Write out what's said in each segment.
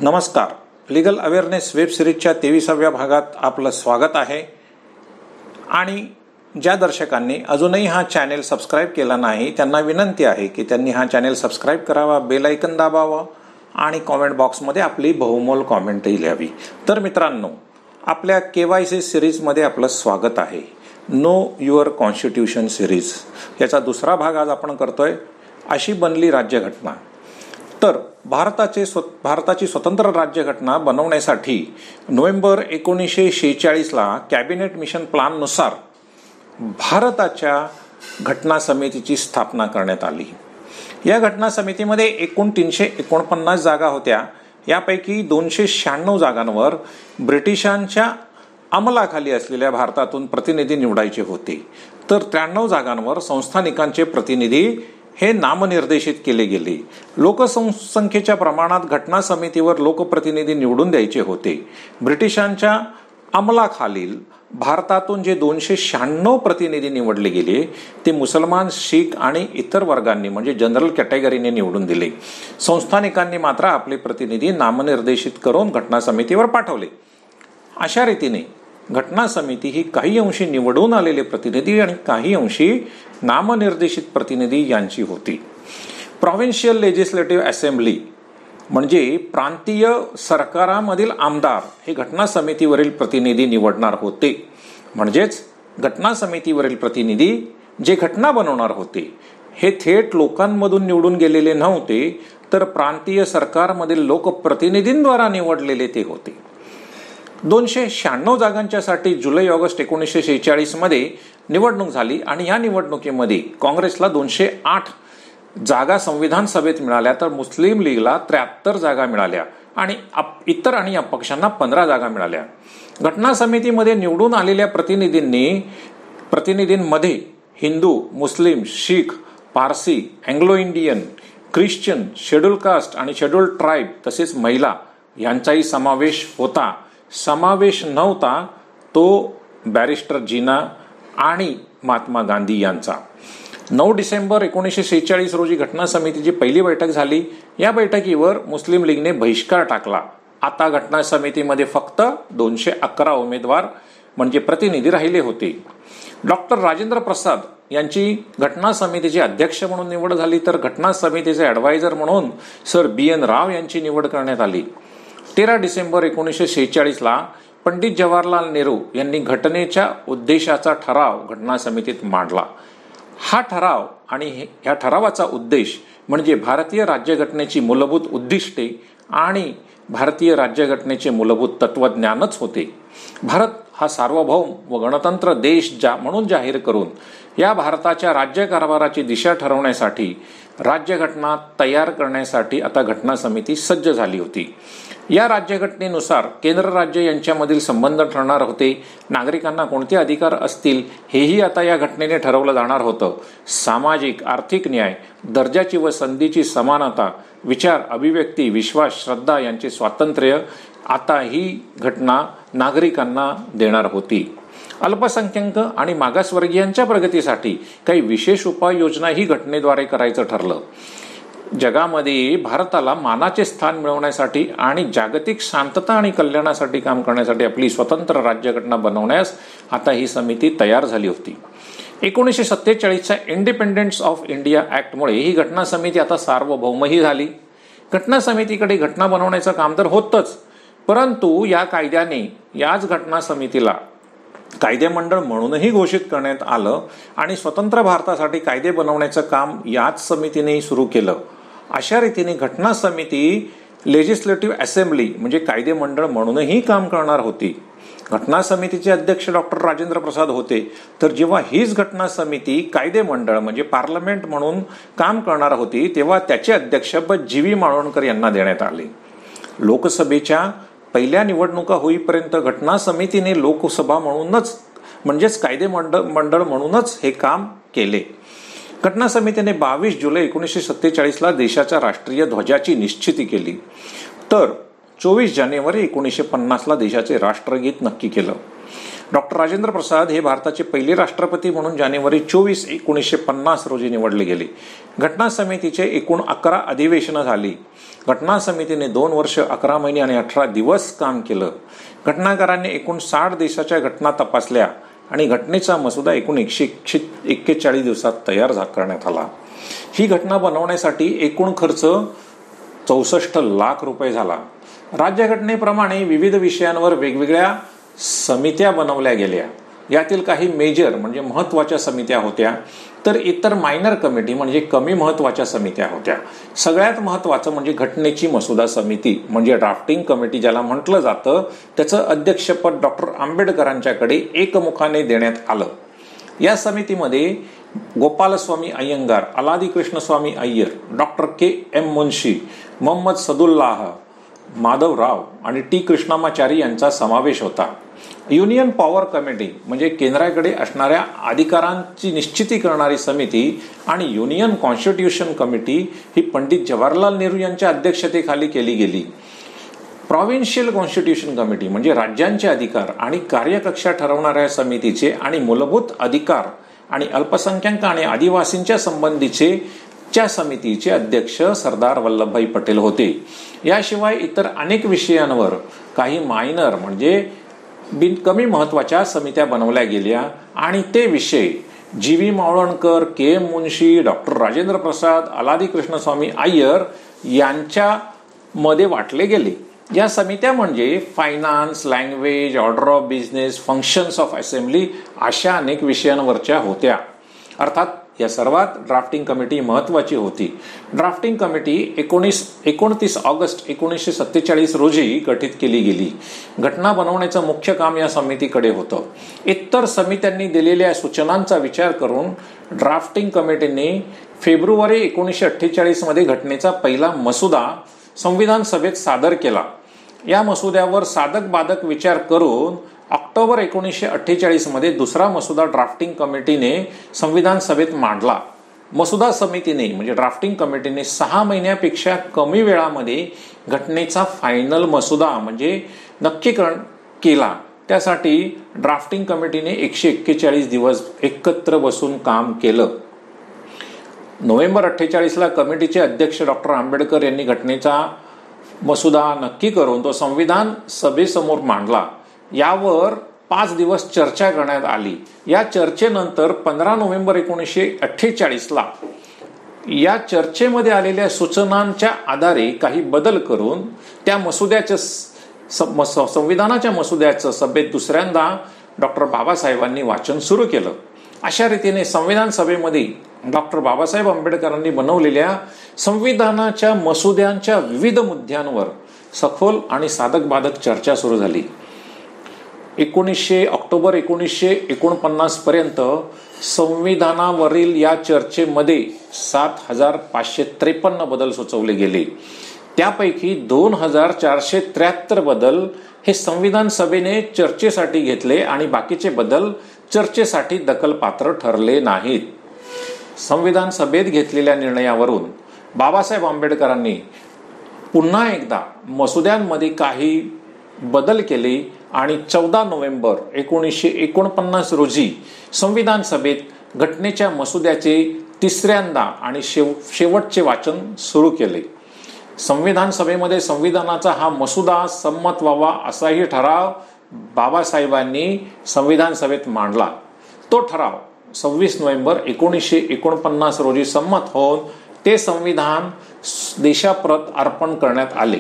नमस्कार. Legal awareness web सिरीजच्या 23व्या भागात आपलं स्वागत आहे. आणि ज्या दर्शकांनी अजूनही हा चॅनेल सबस्क्राईब केला नाही त्यांना विनंती आहे की त्यांनी हा चॅनेल सबस्क्राईब करावा, बेल आयकन दाबावा आणि कॉमेंट बॉक्समध्ये आपली बहुमोल कॉमेंटही लिहावी. तर मित्रांनो, आपल्या KYC सिरीजमध्ये आपलं स्वागत आहे. नो युअर कॉन्स्टिट्यूशन सिरीज याचा दुसरा भाग आज आपण करतोय. अशी बनली राज्यघटना. तर भारताची स्वतंत्र राज्यघटना बनवण्यासाठी नोव्हेंबर 1946ला कॅबिनेट मिशन प्लॅननुसार भारताच्या घटना समितीची स्थापना करण्यात आली. या घटना समितीमध्ये एकूण 349 जागा होत्या. यापैकी 296 जागांवर ब्रिटिशांच्या अंमलाखाली असलेल्या भारतातून प्रतिनिधी निवडायचे होते, तर 93 जागांवर संस्थानिकांचे प्रतिनिधी हे नामनिर्देशित केले गेले. लोकसंख्येच्या प्रमाणात घटना समितीवर लोकप्रतिनिधी निवडून द्यायचे होते. ब्रिटिशांच्या अंमलाखालील भारतातून जे 296 प्रतिनिधी निवडले गेले ते मुसलमान, शीख आणि इतर वर्गांनी म्हणजे जनरल कॅटेगरीने निवडून दिले. संस्थानिकांनी मात्र आपले प्रतिनिधी नामनिर्देशित करून घटना समितीवर पाठवले. अशा रीतीने घटना समिती ही काही अंशी निवडून आलेले प्रतिनिधी आणि काही अंशी नामनिर्देशित प्रतिनिधी यांची होती. प्रॉव्हिन्शियल लेजिस्लेटिव्ह असेंब्ली म्हणजे प्रांतीय सरकारामधील आमदार हे घटना समितीवरील प्रतिनिधी निवडणार होते. म्हणजेच घटना समितीवरील प्रतिनिधी जे घटना बनवणार होते हे थेट लोकांमधून निवडून गेलेले नव्हते, तर प्रांतीय सरकारमधील लोकप्रतिनिधींद्वारा निवडलेले ते होते. 296 जागांच्यासाठी जुलै-ऑगस्ट 1946 मध्ये निवडणूक झाली आणि या निवडणुकीमध्ये काँग्रेसला 208 जागा संविधान सभेत मिळाल्या, तर मुस्लिम लीगला 73 जागा मिळाल्या आणि इतर आणि अपक्षांना 15 जागा मिळाल्या. घटना समितीमध्ये निवडून आलेल्या प्रतिनिधींमध्ये हिंदू, मुस्लिम, शीख, Parsi, Anglo Indian, Christian, schedule caste आणि शेड्यूल ट्राईब तसेच महिला यांचाही समावेश होता. समावेश नव्हता तो बॅरिस्टर जिना आणि महात्मा गांधी यांचा. 9 डिसेंबर 1946 रोजी घटना समितीची पहिली बैठक झाली. या बैठकीवर मुस्लिम लीगने बहिष्कार टाकला. आता घटना समितीमध्ये फक्त 211 उमेदवार म्हणजे प्रतिनिधी राहिले होते. डॉक्टर राजेंद्र प्रसाद यांची घटना समितीचे अध्यक्ष म्हणून निवड झाली, तर घटना समितीचे ॲडवायझर म्हणून सर BN राव यांची निवड करण्यात आली. 13 डिसेंबर 1946ला पंडित जवाहरलाल नेहरू यांनी घटनेच्या उद्देशाचा ठराव घटना समितीत मांडला. हा ठराव आणि ह्या ठरावाचा उद्देश म्हणजे भारतीय राज्यघटनेची मूलभूत उद्दिष्टे आणि भारतीय राज्यघटनेचे मूलभूत तत्वज्ञानच होते. भारत हा सार्वभौम व गणतंत्र देश म्हणून जाहीर करून या भारताच्या राज्यकारभाराची दिशा ठरवण्यासाठी राज्यघटना तयार करण्यासाठी आता घटना समिती सज्ज झाली होती. या राज्यघटनेनुसार केंद्र राज्य यांच्यामधील संबंध ठरणार होते. नागरिकांना कोणते अधिकार असतील हेही आता या घटनेने ठरवलं जाणार होतं. सामाजिक आर्थिक न्याय, दर्जाची व संधीची समानता, विचार, अभिव्यक्ती, विश्वास, श्रद्धा यांचे स्वातंत्र्य आता ही घटना नागरिकांना देणार होती. अल्पसंख्याक आणि मागासवर्गीयांच्या प्रगतीसाठी काही विशेष उपाययोजनाही घटनेद्वारे करायचं ठरलं. जगामध्ये भारताला मानाचे स्थान मिळवण्यासाठी आणि जागतिक शांतता आणि कल्याणासाठी काम करण्यासाठी आपली स्वतंत्र राज्यघटना बनवण्यास आता ही समिती तयार झाली होती. 1947च्या इंडिपेंडन्स ऑफ इंडिया ॲक्टमुळे ही घटना समिती आता सार्वभौमही झाली. घटना समितीकडे घटना बनवण्याचं काम तर होतंच, परंतु या कायद्याने याच घटना समितीला कायदेमंडळ म्हणूनही घोषित करण्यात आलं आणि स्वतंत्र भारतासाठी कायदे बनवण्याचं काम याच समितीने सुरू केलं. अशा रीतीने घटना समिती लेजिस्लेटिव्ह असेंब्ली म्हणजे कायदेमंडळ म्हणूनही काम करणार होती. घटना समितीचे अध्यक्ष डॉक्टर राजेंद्र प्रसाद होते, तर जेव्हा हीच घटना समिती कायदेमंडळ म्हणजे पार्लमेंट म्हणून काम करणार होती तेव्हा त्याचे अध्यक्षपद GV माळवणकर यांना देण्यात आले. लोकसभेच्या पहिल्या निवडणुका होईपर्यंत घटना समितीने लोकसभा म्हणूनच म्हणजेच कायदेमंडळ म्हणूनच हे काम केले. घटना समितीने 22 जुलै 1947ला देशाच्या राष्ट्रीय ध्वजाची निश्चिती केली, तर 24 जानेवारी 1950ला देशाचे राष्ट्रगीत नक्की केलं. डॉक्टर राजेंद्र प्रसाद हे भारताचे पहिले राष्ट्रपती म्हणून जानेवारी 24, 1950 रोजी निवडले गेले. घटना समितीचे एकूण 11 अधिवेशनं झाली. घटना समितीने 2 वर्ष 11 महिने आणि 18 दिवस काम केलं. घटनाकारांनी एकूण 60 देशाच्या घटना तपासल्या आणि घटनेचा मसुदा एकूण 141 दिवसात तयार करण्यात आला. ही घटना बनवण्यासाठी एकूण खर्च 64 लाख रुपये झाला. राज्यघटनेप्रमाणे विविध विषयांवर वेगवेगळ्या समित्या बनवल्या गेल्या. यातील काही मेजर म्हणजे महत्वाच्या समित्या होत्या, तर इतर मायनर कमिटी म्हणजे कमी महत्वाच्या समित्या होत्या. सगळ्यात महत्वाचं म्हणजे घटनेची मसुदा समिती म्हणजे ड्राफ्टिंग कमिटी ज्याला म्हटलं जातं, त्याचं अध्यक्षपद डॉक्टर आंबेडकरांच्याकडे एकमुखाने देण्यात आलं. या समितीमध्ये गोपालस्वामी अय्यंगार, अलादी कृष्णस्वामी अय्यर, डॉक्टर के.एम. मुन्शी, मोहम्मद सदुल्लाह, माधवराव आणि टी. कृष्णामाचारी यांचा समावेश होता. युनियन पॉवर कमिटी म्हणजे केंद्राकडे असणाऱ्या अधिकारांची निश्चिती करणारी समिती आणि युनियन कॉन्स्टिट्यूशन कमिटी ही पंडित जवाहरलाल नेहरू यांच्या अध्यक्षतेखाली केली गेली. प्रॉव्हिन्शियल कॉन्स्टिट्यूशन कमिटी म्हणजे राज्यांचे अधिकार आणि कार्यकक्षा ठरवणाऱ्या समितीचे आणि मूलभूत अधिकार आणि अल्पसंख्याक आणि आदिवासींच्या संबंधीचे च्या समितीचे अध्यक्ष सरदार वल्लभभाई पटेल होते. याशिवाय इतर अनेक विषयांवर काही मायनर म्हणजे कमी महत्वाच्या समित्या बनवल्या गेल्या आणि ते विषय जी.व्ही. मावळणकर, के.एम. मुन्शी, डॉक्टर राजेंद्र प्रसाद, अलादी कृष्णस्वामी अय्यर यांच्या मध्ये वाटले गेले. या समित्या म्हणजे finance, language, order of business, functions of assembly अशा अनेक विषयांवरच्या होत्या. अर्थात या सर्वात ड्राफ्टिंग कमिटी महत्वाची होती. ड्राफ्टिंग कमिटी 29 ऑगस्ट 1947 रोजी गठीत केली गेली. घटना बनवण्याचं मुख्य काम या समितीकडे होतं. इतर समित्यांनी दिलेल्या सूचनांचा विचार करून ड्राफ्टिंग कमिटीने फेब्रुवारी 1948 मध्ये घटनेचा पहिला मसुदा संविधान सभेत सादर केला. या मसुद्यावर साधक बाधक विचार करून ऑक्टोबर 1948 मध्ये दुसरा मसुदा ड्राफ्टिंग कमिटीने संविधान सभेत मांडला. मसुदा समितीने म्हणजे ड्राफ्टिंग कमिटीने 6 महिन्यापेक्षा कमी वेळामध्ये घटनेचा फायनल मसुदा म्हणजे नक्कीकरण केला. त्यासाठी ड्राफ्टिंग कमिटीने 141 दिवस एकत्र बसून काम केलं. नोव्हेंबर 48 ला कमिटीचे अध्यक्ष डॉक्टर आंबेडकर यांनी घटनेचा मसुदा नक्की करून तो संविधान सभेसमोर मांडला. यावर 5 दिवस चर्चा करण्यात आली. या चर्चेनंतर 15 नोव्हेंबर 1948 ला या चर्चेमध्ये आलेल्या सूचनांच्या आधारे काही बदल करून त्या मसुद्याच्या संविधानाच्या मसुद्याचं सभेत दुसऱ्यांदा डॉक्टर बाबासाहेबांनी वाचन सुरू केलं. अशा रीतीने संविधान सभेमध्ये डॉक्टर बाबासाहेब आंबेडकरांनी बनवलेल्या संविधानाच्या मसुद्यांच्या विविध मुद्द्यांवर सखोल आणि साधक बाधक चर्चा सुरू झाली. ऑक्टोबर 1949 पर्यंत संविधानावरील या चर्चेमध्ये 7,553 बदल सुचवले गेले. त्यापैकी 2,473 बदल हे संविधान सभेने चर्चेसाठी घेतले आणि बाकीचे बदल चर्चेसाठी दखलपात्र ठरले नाहीत. संविधान सभेत घेतलेल्या निर्णयावरून बाबासाहेब आंबेडकरांनी पुन्हा एकदा मसुद्यांमध्ये काही बदल केले आणि 14 नोव्हेंबर 1949 रोजी संविधान सभेत घटनेच्या मसुद्याचे तिसऱ्यांदा आणि शेवटचे वाचन सुरू केले. संविधान सभेमध्ये संविधानाचा हा मसुदा संमत व्हावा असाही ठराव बाबासाहेबांनी संविधान सभेत मांडला. तो ठराव 26 नोव्हेंबर 1949 रोजी संमत होऊन ते संविधान देशाप्रत अर्पण करण्यात आले.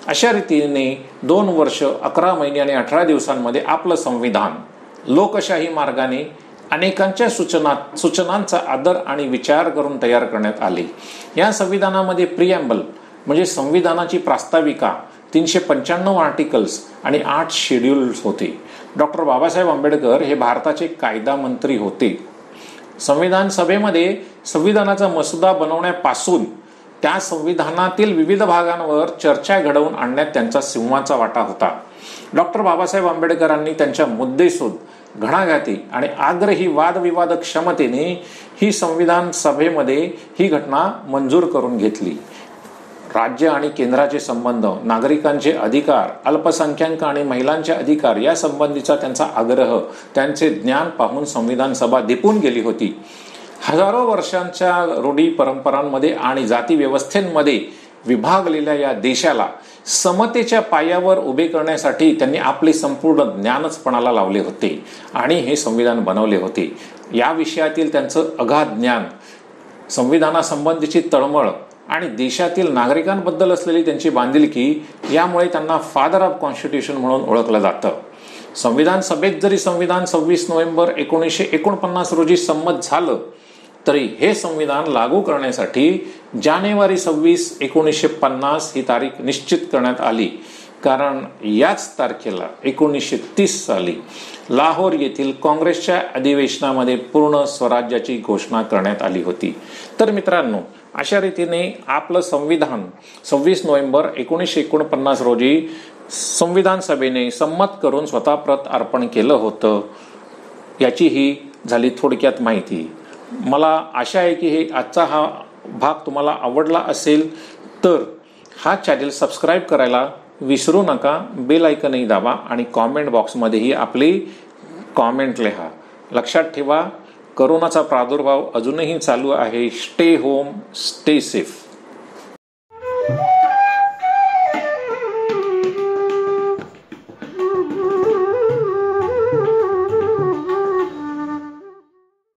अशा रीतीने 2 वर्ष 11 महिने आणि 18 दिवसांमध्ये आपलं संविधान लोकशाही मार्गाने अनेकांच्या सूचनांचा आदर आणि विचार करून तयार करण्यात आले. या संविधानामध्ये प्रिएम्बल म्हणजे संविधानाची प्रास्ताविका, 395 आर्टिकल्स आणि 8 शेड्यूल्स होते. डॉक्टर बाबासाहेब आंबेडकर हे भारताचे कायदा मंत्री होते. संविधान सभेमध्ये संविधानाचा मसुदा बनवण्यापासून त्या संविधानातील विविध भागांवर चर्चा घडवून आणण्यात त्यांचा सिंहाचा वाटा होता. डॉक्टर बाबासाहेब आंबेडकरांनी त्यांच्या मुद्देसूद, घणाघाती आणि आग्रही वादविवाद क्षमतेने ही संविधान सभेमध्ये ही घटना मंजूर करून घेतली. राज्य आणि केंद्राचे संबंध, नागरिकांचे अधिकार, अल्पसंख्याक आणि महिलांचे अधिकार या संबंधीचा त्यांचा आग्रह, त्यांचे ज्ञान पाहून संविधान सभा दिपून गेली होती. हजारो वर्षांच्या रूढी परंपरांमध्ये आणि जाती व्यवस्थेमध्ये विभागलेल्या या देशाला समतेच्या पायावर उभे करण्यासाठी त्यांनी आपले संपूर्ण ज्ञानच पणाला लावले होते आणि हे संविधान बनवले होते. या विषयातील त्यांचं अगाध ज्ञान, संविधानासंबंधीची तळमळ आणि देशातील नागरिकांबद्दल असलेली त्यांची बांधिलकी यामुळे त्यांना फादर ऑफ कॉन्स्टिट्यूशन म्हणून ओळखलं जातं. संविधान सभेत जरी संविधान 26 नोव्हेंबर 1949 रोजी संमत झालं तरी हे संविधान लागू करण्यासाठी जानेवारी 26, 1950 ही तारीख निश्चित करण्यात आली. कारण याच तारखेला 1930 साली लाहोर येथील काँग्रेसच्या अधिवेशनामध्ये पूर्ण स्वराज्याची घोषणा करण्यात आली होती. तर मित्रांनो, अशा रीतीने आपलं संविधान 26 नोव्हेंबर 1949 रोजी संविधान सभेने संमत करून स्वतः प्रत अर्पण केलं होतं. याची ही झाली थोडक्यात माहिती. मला आशा आहे की आजचा हा भाग तुम्हाला आवडला असेल तर हा चॅनल सबस्क्राईब करायला विसरू नका. बेल आयकनही दाबा आणि कॉमेंट बॉक्समध्येही आपली कॉमेंट लिहा. लक्षात ठेवा, कोरोनाचा प्रादुर्भाव अजूनही चालू आहे. Stay home, stay safe.